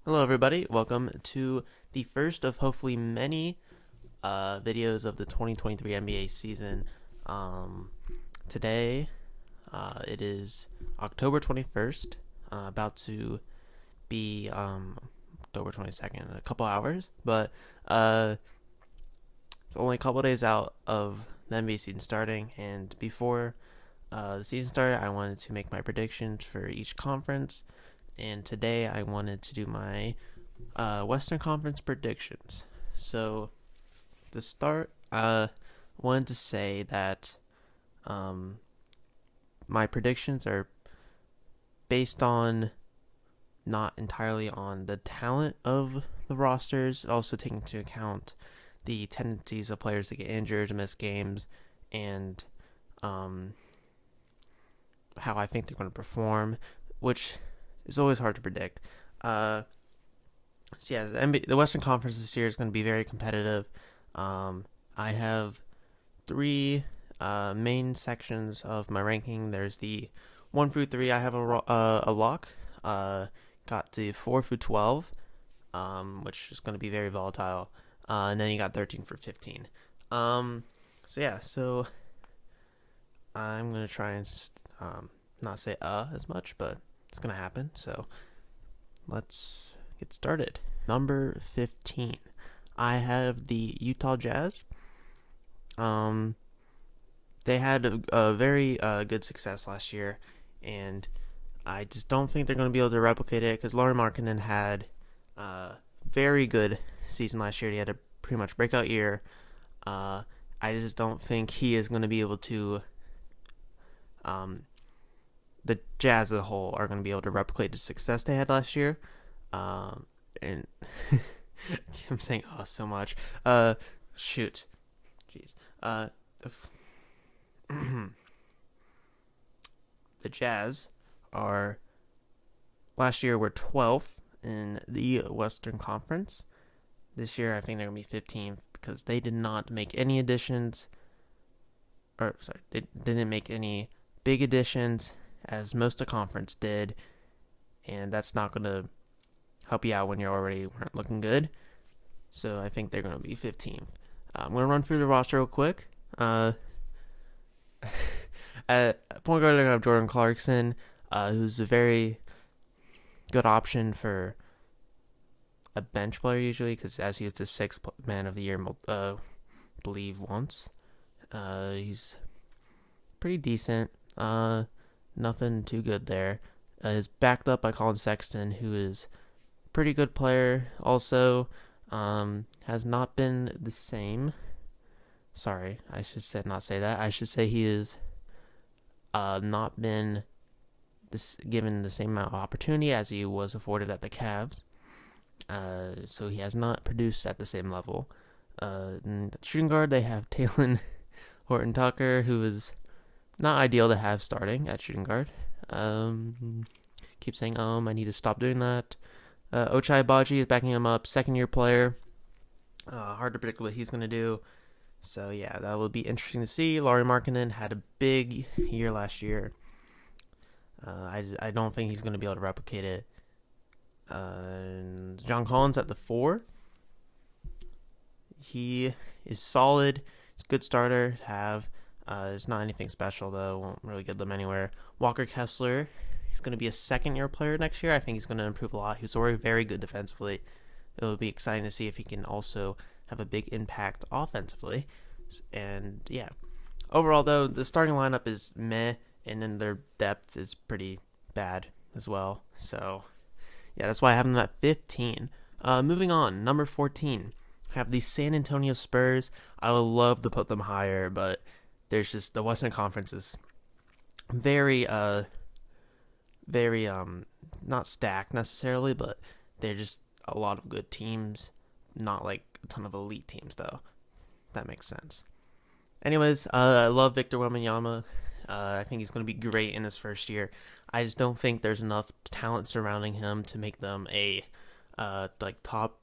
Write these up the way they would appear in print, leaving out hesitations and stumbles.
Hello, everybody. Welcome to the first of hopefully many videos of the 2023 NBA season. Um, Today, it is October 21st, about to be October 22nd in a couple hours, but uh, it's only a couple days out of the NBA season starting. And before the season started, I wanted to make my predictions for each conference. And today, I wanted to do my Western Conference predictions. So to start, wanted to say that um, my predictions are based on not entirely on the talent of the rosters, also taking into account the tendencies of players to get injured, to miss games, and um, how I think they're going to perform, which is always hard to predict. Uh, So yeah, the Western Conference this year is going to be very competitive. I have three main sections of my ranking. There's the 1 through 3. I have a lock. Got the 4 through 12, which is going to be very volatile. And then you got 13 for 15. So yeah, so I'm gonna try and not say as much, but it's gonna happen. So let's get started. Number 15. I have the Utah Jazz. Um, they had a very good success last year, and I just don't think they're going to be able to replicate it because Lauri Markkanen had a very good season last year. He had a pretty much breakout year. I just don't think he is going to be able to. Um, the Jazz as a whole are going to be able to replicate the success they had last year. And I'm saying so much. Shoot, jeez. The Jazz are last year were 12th in the Western Conference. This year, I think they're gonna be 15th because they did not make any additions, or sorry, they didn't make any big additions as most of the conference did, and that's not gonna help you out when you already weren't looking good. So I think they're going to be 15th. I'm going to run through the roster real quick. At point guard, they're going to have Jordan Clarkson, who's a very good option for a bench player usually, because as he was the sixth man of the year, believe once. He's pretty decent. Nothing too good there. Is backed up by Colin Sexton, who is a pretty good player. Also, has not been the same. Sorry, I should say not say that. I should say he is not been given the same amount of opportunity as he was afforded at the Cavs. So he has not produced at the same level. Shooting guard, they have Talen Horton Tucker, who is not ideal to have starting at shooting guard. Keep saying I need to stop doing that. Ochai Agbaji is backing him up, second year player. Hard to predict what he's going to do. So yeah, that will be interesting to see. Lauri Markkanen had a big year last year. I don't think he's going to be able to replicate it. John Collins at the 4. He is solid. He's a good starter to have. It's not anything special though. Won't really get them anywhere. Walker Kessler. He's going to be a second-year player next year. I think he's going to improve a lot. He's already very good defensively. It will be exciting to see if he can also have a big impact offensively. And yeah, overall though, the starting lineup is meh, and then their depth is pretty bad as well. So yeah, that's why I have them at 15. Moving on, number 14, I have the San Antonio Spurs. I would love to put them higher, but there's just the Western Conference is very very not stacked necessarily, but they're just a lot of good teams, not like a ton of elite teams though. That makes sense. Anyways, I love Victor Wembanyama. I think he's going to be great in his first year. I just don't think there's enough talent surrounding him to make them a like top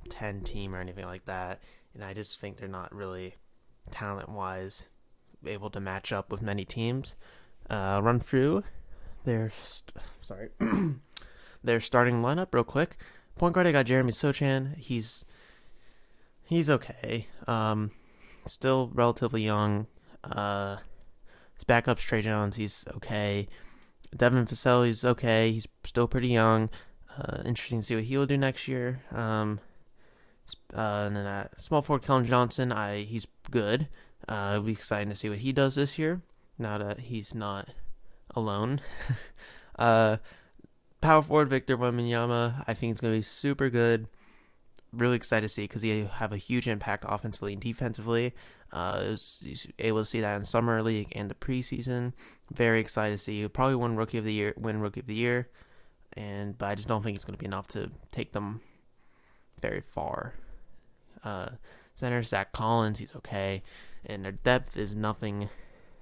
10 team or anything like that. And I just think they're not really talent wise able to match up with many teams. Run through their their starting lineup real quick. Point guard, I got Jeremy Sochan. He's okay. Still relatively young. His backup's Trey Jones. He's okay. Devin Vassell, he's okay. He's still pretty young. Interesting to see what he will do next year. And then at small forward, Kellen Johnson, he's good. It'll be exciting to see what he does this year. Now that he's not alone. Power forward Victor Wembanyama, I think it's going to be super good. Really excited to see because he have a huge impact offensively and defensively. He's able to see that in summer league and the preseason. Very excited to see. He'll probably win rookie of the year, but I just don't think it's going to be enough to take them very far. Center Zach Collins, he's okay, and their depth is nothing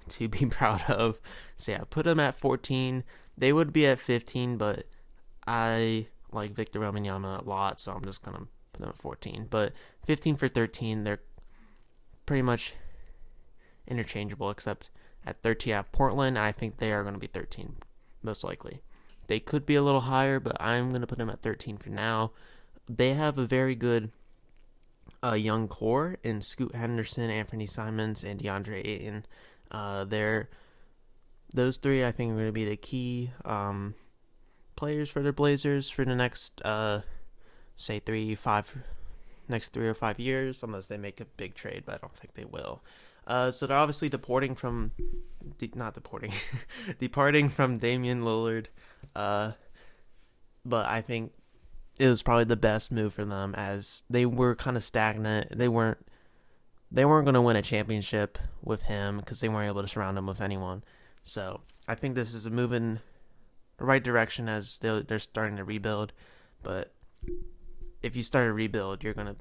to be proud of. So yeah, put them at 14. They would be at 15, but I like Victor Wembanyama a lot, so I'm just gonna put them at 14. But 15 for 13, they're pretty much interchangeable, except at 13 at Portland, I think they are going to be 13, most likely. They could be a little higher, but I'm going to put them at 13 for now. They have a very good young core in Scoot Henderson, Anthony Simons, and DeAndre Ayton. Those three, I think, are going to be the key players for the Blazers for the next, say, 3 or 5 years, unless they make a big trade, but I don't think they will. So they're obviously departing from Damian Lillard, but I think it was probably the best move for them, as they were kind of stagnant. They weren't going to win a championship with him because they weren't able to surround him with anyone. So I think this is a move in the right direction as they're starting to rebuild. But if you start a rebuild, you're gonna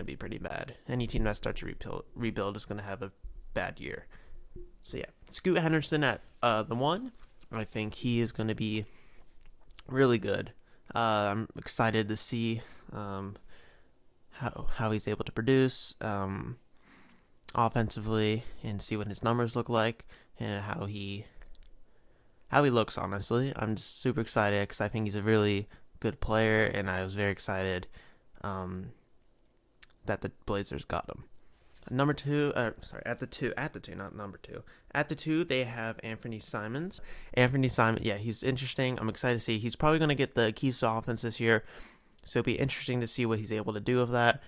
be pretty bad. Any team that starts to rebuild is gonna have a bad year. So yeah, Scoot Henderson at the 1. I think he is gonna be really good. I'm excited to see how he's able to produce offensively and see what his numbers look like and how he looks. Honestly, I'm just super excited because I think he's a really good player, and I was very excited that the Blazers got him. At the 2, they have Anthony Simons. Anthony Simons, yeah, he's interesting. I'm excited to see. He's probably going to get the keys to offense this year, so it'll be interesting to see what he's able to do with that.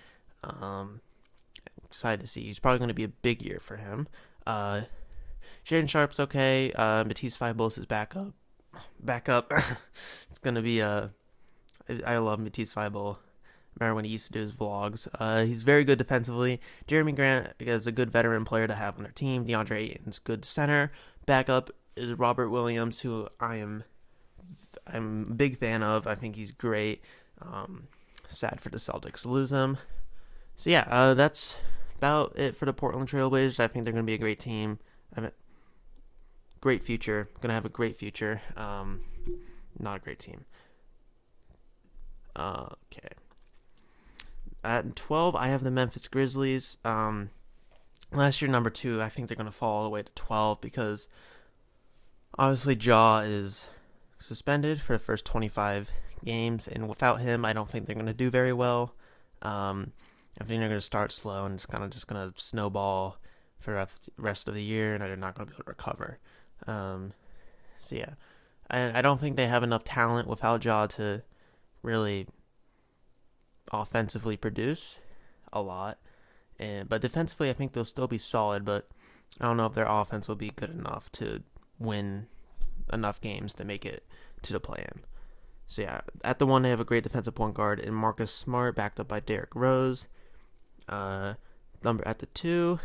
Excited to see. He's probably going to be a big year for him. Shaedon Sharp's okay. Matisse Thybulle is backup. It's going to be I love Matisse Thybulle. Remember when he used to do his vlogs. He's very good defensively. Jeremy Grant is a good veteran player to have on their team. DeAndre Ayton's good center. Backup is Robert Williams, who I'm a big fan of. I think he's great. Sad for the Celtics to lose him. So yeah, that's about it for the Portland Trailblazers. I think they're going to be a great team. Great future. Going to have a great future. Not a great team. Okay. At 12, I have the Memphis Grizzlies. Last year, number 2, I think they're going to fall all the way to 12 because obviously Ja is suspended for the first 25 games, and without him, I don't think they're going to do very well. I think they're going to start slow, and it's kind of just going to snowball for the rest of the year, and they're not going to be able to recover. So yeah, and I don't think they have enough talent without Ja to really offensively produce a lot, but defensively I think they'll still be solid, but I don't know if their offense will be good enough to win enough games to make it to the play-in. So yeah, at the 1 they have a great defensive point guard in Marcus Smart, backed up by Derrick Rose. At the 2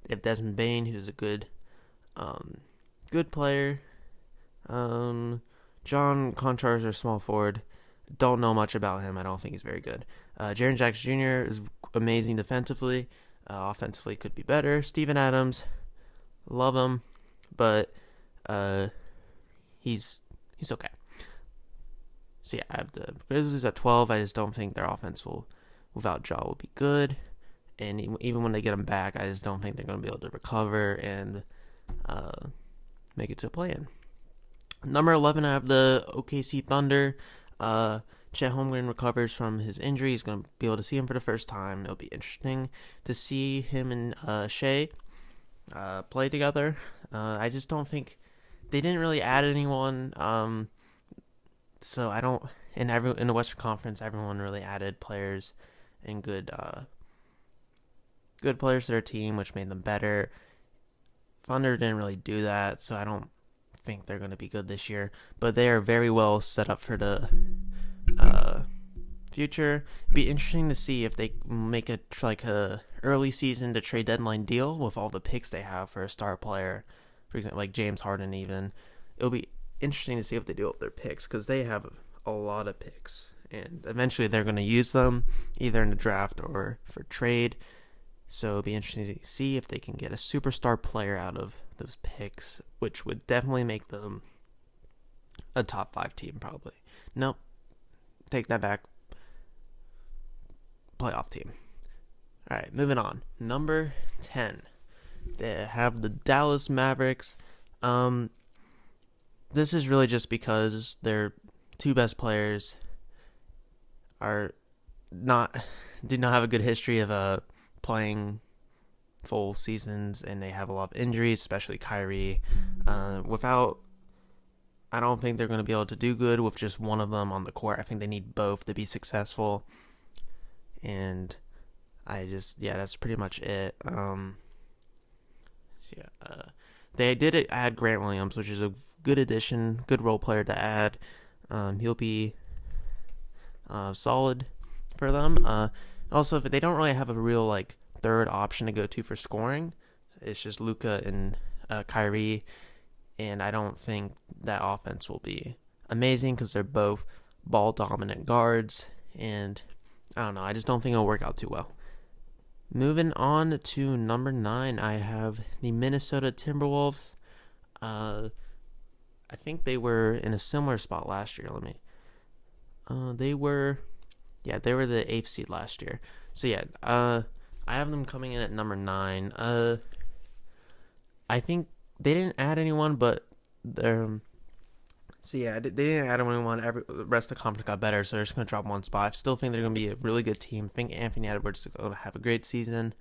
they have Desmond Bane, who's a good player. John Conchar is their small forward. Don't know much about him. I don't think he's very good. Jaren Jackson Jr. is amazing defensively. Offensively could be better. Steven Adams, love him, but he's okay. So yeah, I have the Grizzlies at 12. I just don't think their offense without Ja will be good. And even when they get him back, I just don't think they're going to be able to recover and make it to a play-in. Number 11, I have the OKC Thunder. Chet Holmgren recovers from his injury, he's going to be able to see him for the first time. It'll be interesting to see him and Shea play together. I just don't think they didn't really add anyone. So I don't in the Western Conference, everyone really added players and good players to their team, which made them better. Thunder didn't really do that, so I don't think they're going to be good this year. But they are very well set up for the future. It'd be interesting to see if they make a early season to trade deadline deal with all the picks they have for a star player, for example, like James Harden. Even it'll be interesting to see what they do with their picks because they have a lot of picks, and eventually they're going to use them either in the draft or for trade. So it'll be interesting to see if they can get a superstar player out of those picks, which would definitely make them a top 5 team, probably. Nope. Take that back. Playoff team. All right, moving on. Number 10. They have the Dallas Mavericks. This is really just because their 2 best players did not have a good history of playing full seasons, and they have a lot of injuries, especially Kyrie. I don't think they're going to be able to do good with just one of them on the court. I think they need both to be successful. And that's pretty much it. They did add Grant Williams, which is a good addition, good role player to add. He'll be solid for them. Also, if they don't really have a real third option to go to for scoring, it's just Luka and Kyrie, and I don't think that offense will be amazing because they're both ball dominant guards, and I don't know. I just don't think it'll work out too well. Moving on to number 9, I have the Minnesota Timberwolves. I think they were in a similar spot last year. They were the 8th seed last year. So I have them coming in at number 9. I think they didn't add anyone, but they're. They didn't add anyone. The rest of the conference got better, so they're just going to drop one spot. I still think they're going to be a really good team. I think Anthony Edwards is going to have a great season.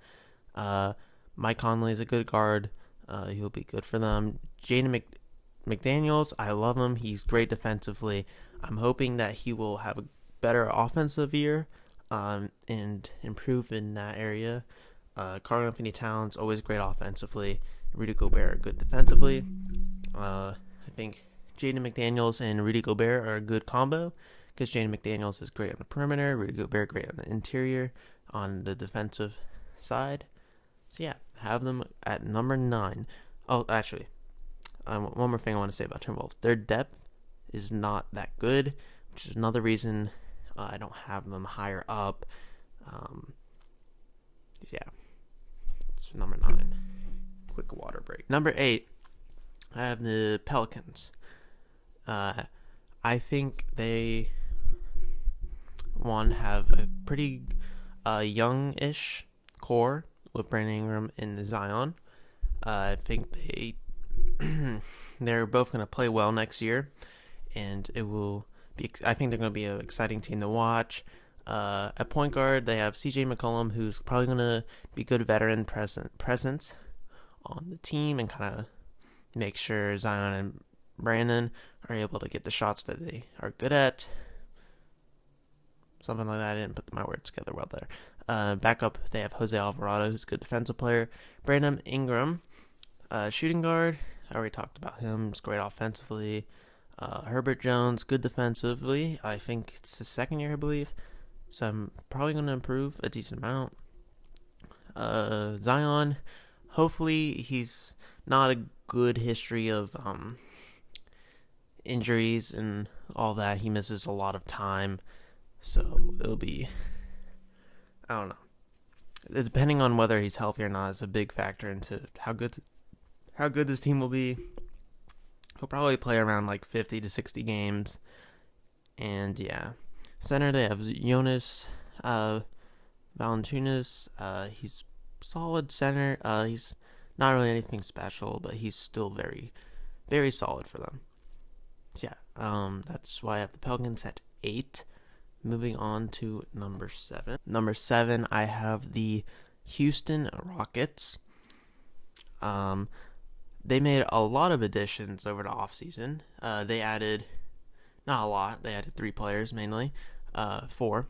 Mike Conley is a good guard. He'll be good for them. Jaden McDaniels, I love him. He's great defensively. I'm hoping that he will have a better offensive year and improve in that area. Karl-Anthony Towns, always great offensively. Rudy Gobert, good defensively. I think Jaden McDaniels and Rudy Gobert are a good combo because Jaden McDaniels is great on the perimeter, Rudy Gobert great on the interior, on the defensive side. So have them at number 9. Oh, actually, one more thing I want to say about Timberwolves. Their depth is not that good, which is another reason I don't have them higher up. It's number 9. Quick water break. Number 8, I have the Pelicans. I think they have a pretty young-ish core with Brandon Ingram and Zion. I think they're both going to play well next year, and it will be. I think they're going to be an exciting team to watch. At point guard, they have CJ McCollum, who's probably going to be good veteran presence on the team and kind of make sure Zion and Brandon are able to get the shots that they are good at. Something like that. I didn't put my words together well there. Backup, they have Jose Alvarado, who's a good defensive player. Brandon Ingram, shooting guard. I already talked about him. He's great offensively. Herbert Jones, good defensively. I think it's his second year, I believe. So I'm probably going to improve a decent amount. Zion, hopefully he's not a good history of injuries and all that. He misses a lot of time. So it'll be, I don't know. Depending on whether he's healthy or not is a big factor into how good this team will be. He'll probably play around 50 to 60 games. And center, they have Jonas Valanciunas. He's solid center. He's not really anything special, but he's still very, very solid for them. So that's why I have the Pelicans at 8. moving on to number 7. Number 7, I have the Houston Rockets. They made a lot of additions over the offseason. They added, not a lot, they added 3 players mainly. 4.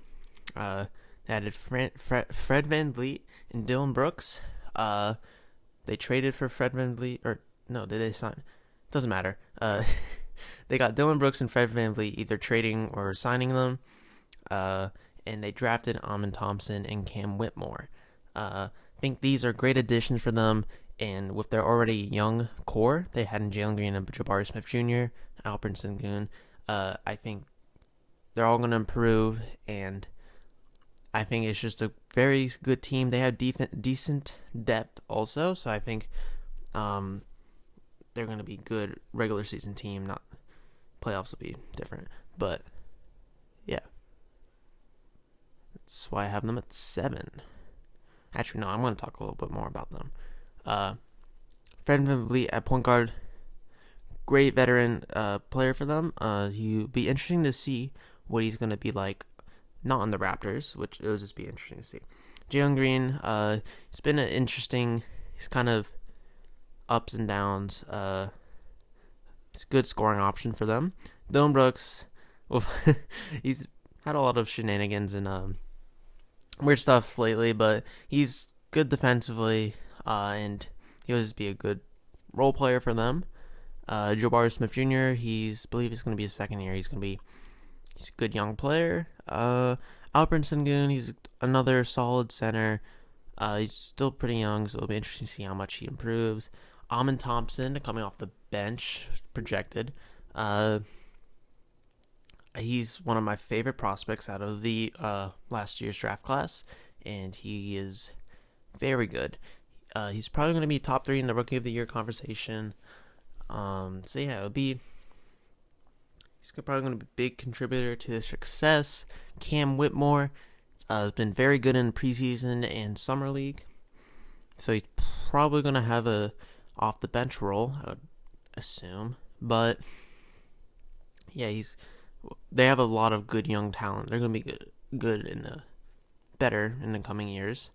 They added Fred VanVleet and Dillon Brooks. They traded for Fred VanVleet, or no, did they sign? Doesn't matter. They got Dillon Brooks and Fred VanVleet, either trading or signing them. And they drafted Amen Thompson and Cam Whitmore. I think these are great additions for them. And with their already young core, they had in Jalen Green and Jabari Smith Jr., Alperen Sengun, I think they're all going to improve, and I think it's just a very good team. They have decent depth also, so I think they're going to be good regular season team. Not playoffs will be different, but yeah, that's why I have them at 7. Actually, no, I'm going to talk a little bit more about them. Fred VanVleet at point guard, great veteran player for them. He'll be interesting to see what he's going to be like, not on the Raptors, which it'll just be interesting to see. Jalen Green, it's been an interesting, he's kind of ups and downs. It's a good scoring option for them. Dillon Brooks, well, he's had a lot of shenanigans and weird stuff lately, but he's good defensively, and he'll just be a good role player for them. Jabari Smith Jr., I believe he's going to be his second year. He's a good young player. Alperen Sengun, he's another solid center. He's still pretty young, so it'll be interesting to see how much he improves. Amen Thompson, coming off the bench, projected. He's one of my favorite prospects out of the last year's draft class, and he is very good. He's probably going to be top 3 in the Rookie of the Year conversation. So yeah, he's probably going to be a big contributor to his success. Cam Whitmore has been very good in preseason and summer league, so he's probably going to have a off the bench role, I would assume. But yeah, they have a lot of good young talent. They're going to be good better in the coming years.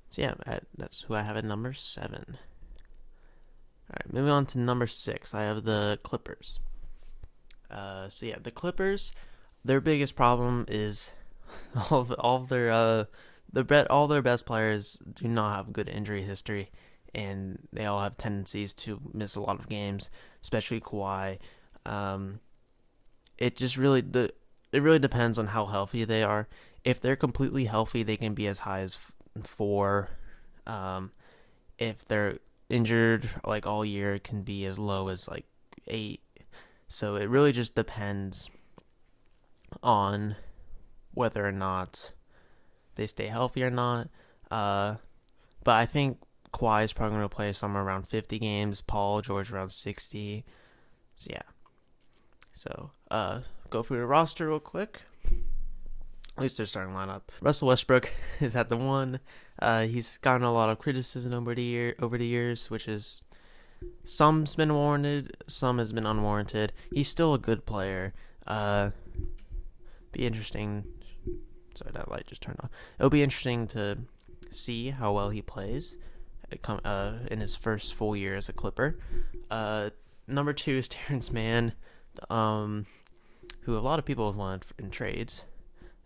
So yeah, that's who I have at number 7. Alright, moving on to number 6, I have the Clippers. So yeah, the Clippers, their biggest problem is all their best players do not have good injury history, and they all have tendencies to miss a lot of games, especially Kawhi. It really depends on how healthy they are. If they're completely healthy, they can be as high as 4. If they're injured like all year, it can be as low as like 8. So it really just depends on whether or not they stay healthy or not. But I think Kawhi is probably going to play somewhere around 50 games. Paul George around 60. So yeah. So go through the roster real quick. At least their starting lineup. Russell Westbrook is at the 1. He's gotten a lot of criticism over the years, which is some's been warranted, some has been unwarranted. He's still a good player. Be interesting. Sorry, that light just turned on. It'll be interesting to see how well he plays in his first full year as a Clipper. Number 2 is Terrence Mann, who a lot of people have wanted in trades.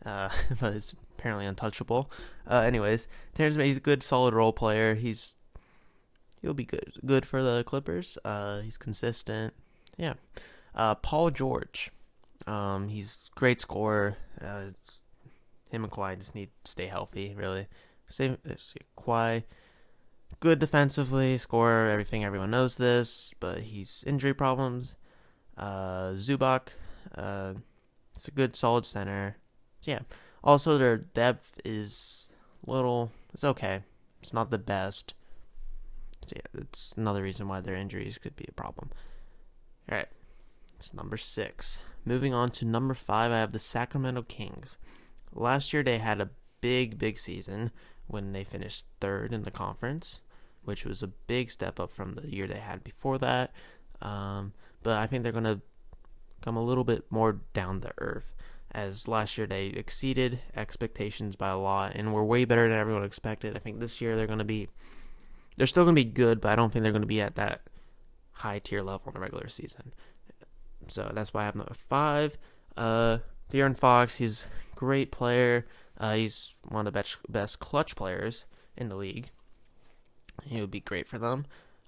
But it's apparently untouchable. Anyways, Terrence Mann, he's a good, solid role player. He'll be good for the Clippers. He's consistent. Yeah. Paul George, he's a great scorer. Him and Kawhi just need to stay healthy, really. Kawhi, good defensively, scorer, everything. Everyone knows this, but he's injury problems. Zubac, it's a good, solid center. So yeah. Also, their depth is it's okay. It's not the best. So yeah, it's another reason why their injuries could be a problem. Alright, it's number 6. Moving on to number 5, I have the Sacramento Kings. Last year they had a big season when they finished 3rd in the conference, which was a big step up from the year they had before that. But I think they're going to come a little bit more down to earth. as last year they exceeded expectations by a lot and were way better than everyone expected. I think this year they're still going to be good, but I don't think they're going to be at that high tier level in the regular season. So that's why I have number 5. De'Aaron Fox, he's a great player. He's one of the best clutch players in the league. He would be great for them.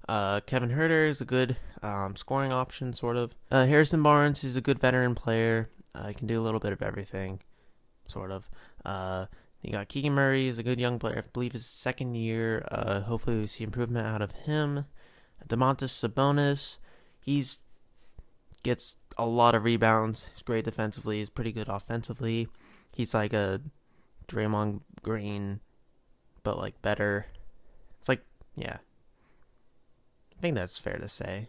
Kevin Huerter is a good scoring option, sort of. Harrison Barnes is a good veteran player. He can do a little bit of everything, sort of. You got Keegan Murray, is a good young player. I believe his second year. Hopefully we see improvement out of him. Domantas Sabonis, gets a lot of rebounds. He's great defensively. He's pretty good offensively. He's like a Draymond Green, but like better. It's like, yeah. I think that's fair to say.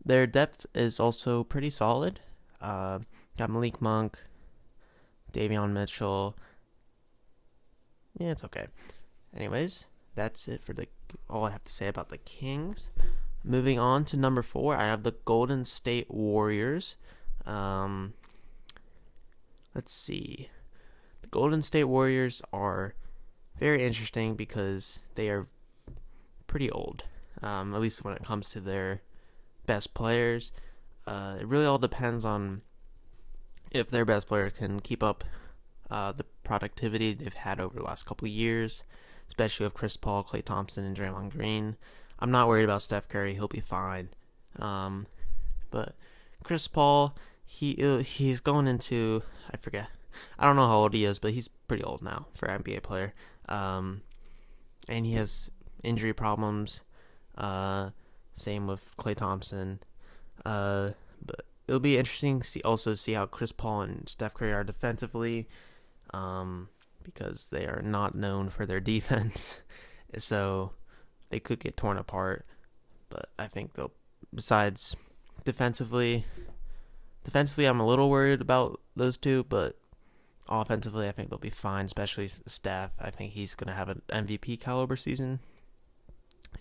Their depth is also pretty solid. Got Malik Monk, Davion Mitchell. Yeah, it's okay. Anyways, that's it for all I have to say about the Kings. Moving on to number 4, I have the Golden State Warriors. Let's see. The Golden State Warriors are very interesting because they are pretty old, at least when it comes to their best players. It really all depends on if their best player can keep up the productivity they've had over the last couple of years, especially with Chris Paul, Klay Thompson, and Draymond Green. I'm not worried about Steph Curry. He'll be fine. But Chris Paul, he's going into, I forget. I don't know how old he is, but he's pretty old now for an NBA player. And he has injury problems. Same with Klay Thompson. But it'll be interesting to see how Chris Paul and Steph Curry are defensively, because they are not known for their defense. So they could get torn apart. But I think they'll, besides defensively, I'm a little worried about those two, but offensively I think they'll be fine, especially Steph. I think he's going to have an MVP caliber season.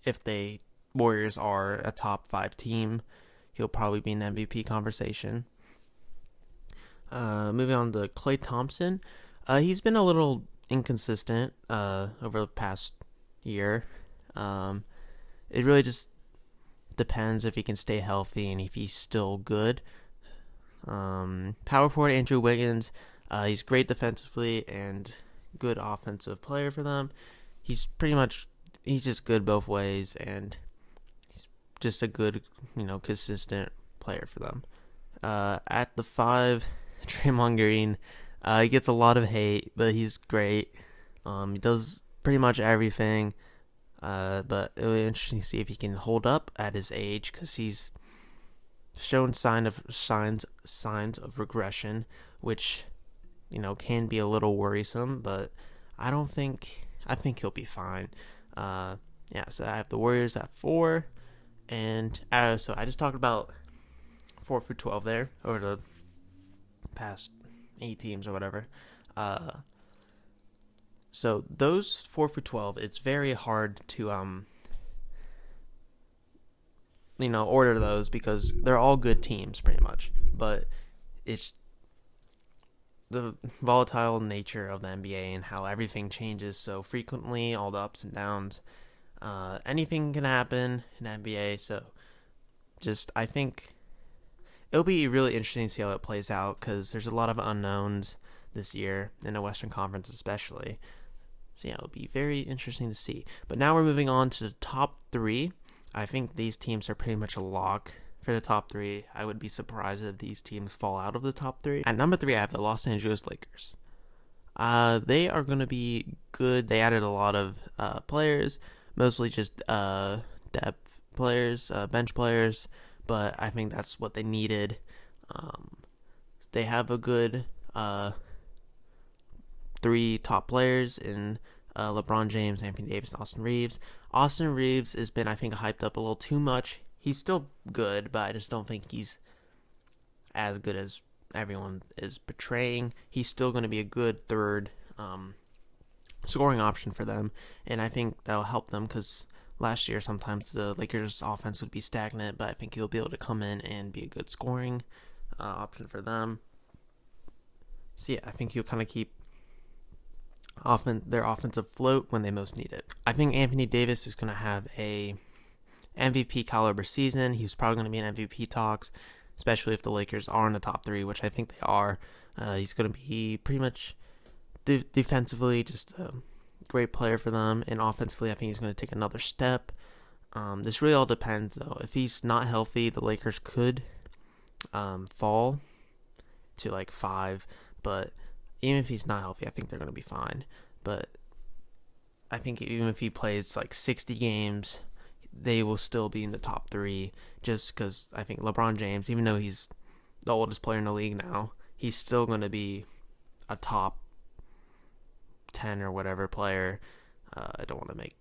If the Warriors are a top 5 team, he'll probably be in the MVP conversation. Moving on to Klay Thompson. He's been a little inconsistent over the past year. It really just depends if he can stay healthy and if he's still good. Power forward Andrew Wiggins, he's great defensively and good offensive player for them. He's just good both ways, and he's just a good, consistent player for them. At the 5, Draymond Green, he gets a lot of hate, but he's great. He does pretty much everything. But it'll be interesting to see if he can hold up at his age, because he's shown signs of regression, which can be a little worrisome. But I think he'll be fine. So I have the Warriors at 4, and so I just talked about 4 through 12 there over the past 8 teams or whatever. So those 4 through 12, it's very hard to order those, because they're all good teams pretty much. But it's the volatile nature of the NBA and how everything changes so frequently, all the ups and downs. Anything can happen in the NBA, so I think it'll be really interesting to see how it plays out, because there's a lot of unknowns this year in the Western Conference especially. So yeah, it'll be very interesting to see. But now we're moving on to the top 3. I think these teams are pretty much a lock for the top 3. I would be surprised if these teams fall out of the top 3. At number 3, I have the Los Angeles Lakers. They are going to be good. They added a lot of players, mostly just depth players, bench players, but I think that's what they needed. They have a good 3 top players in LeBron James, Anthony Davis, and Austin Reeves. Austin Reeves has been, I think, hyped up a little too much. He's still good, but I just don't think he's as good as everyone is portraying. He's still going to be a good third scoring option for them, and I think that'll help them, because last year sometimes the Lakers' offense would be stagnant, but I think he'll be able to come in and be a good scoring option for them. So yeah, I think he'll kind of keep their offensive float when they most need it. I think Anthony Davis is going to have a MVP caliber season. He's probably going to be in MVP talks, especially if the Lakers are in the top three, which I think they are. He's going to be pretty much defensively just a great player for them, and offensively, I think he's going to take another step. This really all depends, though. If he's not healthy, the Lakers could fall to like 5, but even if he's not healthy, I think they're going to be fine. But I think even if he plays like 60 games, they will still be in the top 3, just because I think LeBron James, even though he's the oldest player in the league now, he's still going to be a top 10 or whatever player. I don't want to make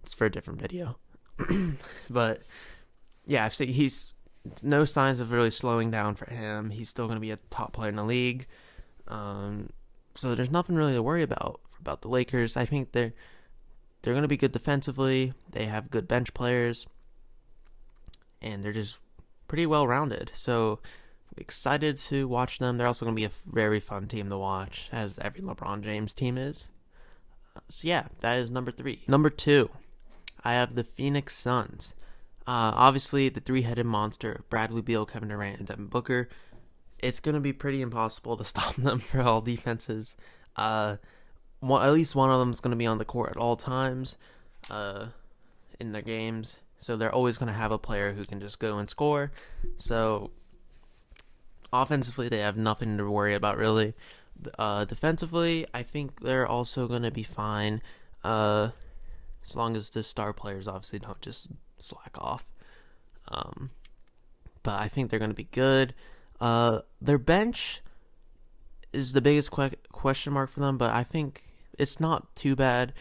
it's for a different video. But yeah, I see he's no signs of really slowing down for him. He's still going to be a top player in the league. So there's nothing really to worry about the Lakers. I think they're going to be good defensively. They have good bench players, and they're just pretty well rounded. So excited to watch them. They're also going to be a very fun team to watch, as every LeBron James team is. So yeah, that is number 3. Number 2, I have the Phoenix Suns. Obviously, the three-headed monster of Bradley Beal, Kevin Durant, and Devin Booker. It's going to be pretty impossible to stop them for all defenses. At least one of them is going to be on the court at all times in their games. So they're always going to have a player who can just go and score. So offensively, they have nothing to worry about, really. Defensively, I think they're also going to be fine. As long as the star players obviously don't just slack off. But I think they're going to be good. Their bench is the biggest question mark for them, but I think it's not too bad.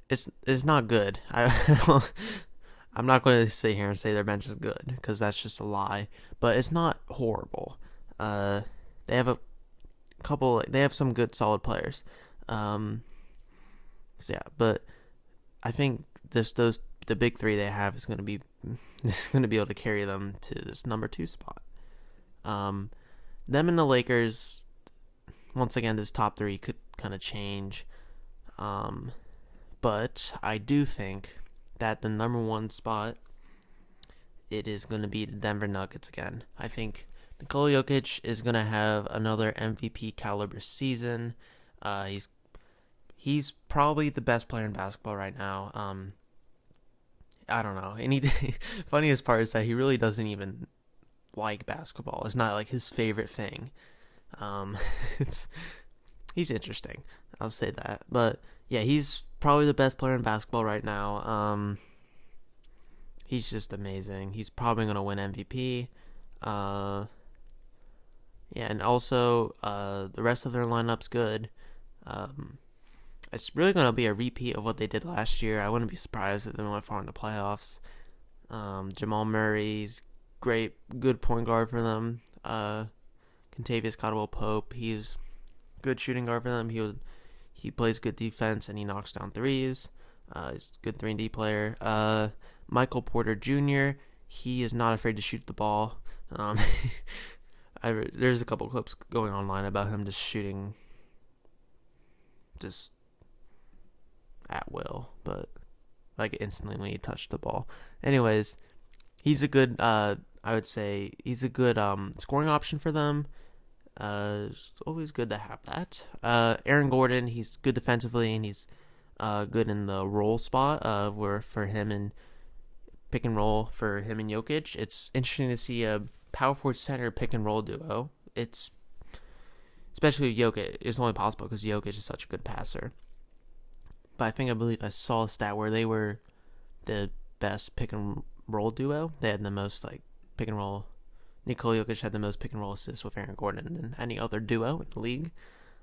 It's not good. I'm not going to sit here and say their bench is good, because that's just a lie. But it's not horrible. They have they have some good solid players. So yeah, but I think the big 3 they have is going to be able to carry them to this number 2 spot. Them and the Lakers, once again, this top 3 could kind of change. But I do think that the number 1 spot, it is going to be the Denver Nuggets again. I think Nikola Jokic is going to have another MVP caliber season. He's probably the best player in basketball right now. I don't know. And funniest part is that he really doesn't even like basketball. It's not like his favorite thing. He's interesting. I'll say that. But yeah, he's probably the best player in basketball right now. He's just amazing. He's probably going to win MVP. Yeah, and also the rest of their lineup's good. It's really going to be a repeat of what they did last year. I wouldn't be surprised if they went far in the playoffs. Jamal Murray's good point guard for them. Kentavious Caldwell-Pope, he's good shooting guard for them. He plays good defense and he knocks down threes. He's a good 3-and-D player. Michael Porter Jr., he is not afraid to shoot the ball. There's a couple clips going online about him just shooting just at will, but like instantly when he touched the ball. Anyways, he's a good I would say he's a good scoring option for them. It's always good to have that. Aaron Gordon, he's good defensively and he's good in the roll spot where for him and pick and roll for him and Jokic. It's interesting to see a power forward center pick and roll duo. It's especially with Jokic. It's only possible because Jokic is such a good passer. But I believe I saw a stat where they were the best pick and roll duo. They had the most pick and roll. Nikola Jokic had the most pick and roll assists with Aaron Gordon than any other duo in the league,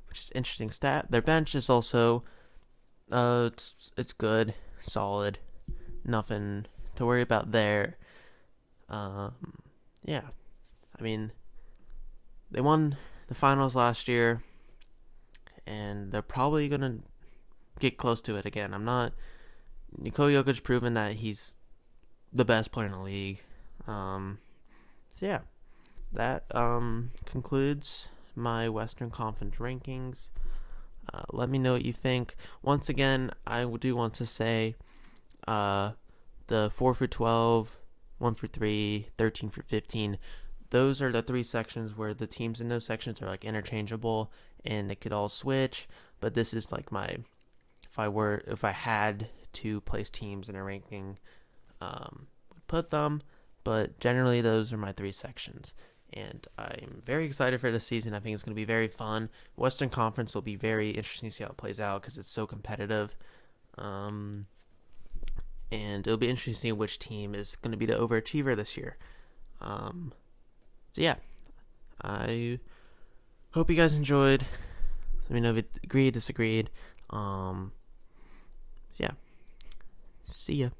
which is an interesting stat. Their bench is also it's good, solid, nothing to worry about there. Yeah, I mean, they won the finals last year, and they're probably gonna get close to it again. Nikola Jokic proven that he's the best player in the league. So yeah, that concludes my Western Conference rankings. Let me know what you think. Once again, I do want to say the 4 for 12, 1 for 3, 13 for 15, those are the three sections where the teams in those sections are like interchangeable and it could all switch. But this is like if I had to place teams in a ranking, would put them. But generally, those are my three sections. And I'm very excited for this season. I think it's going to be very fun. Western Conference will be very interesting to see how it plays out because it's so competitive. And it'll be interesting to see which team is going to be the overachiever this year. So yeah, I hope you guys enjoyed. Let me know if you agreed, disagreed. So yeah, see ya.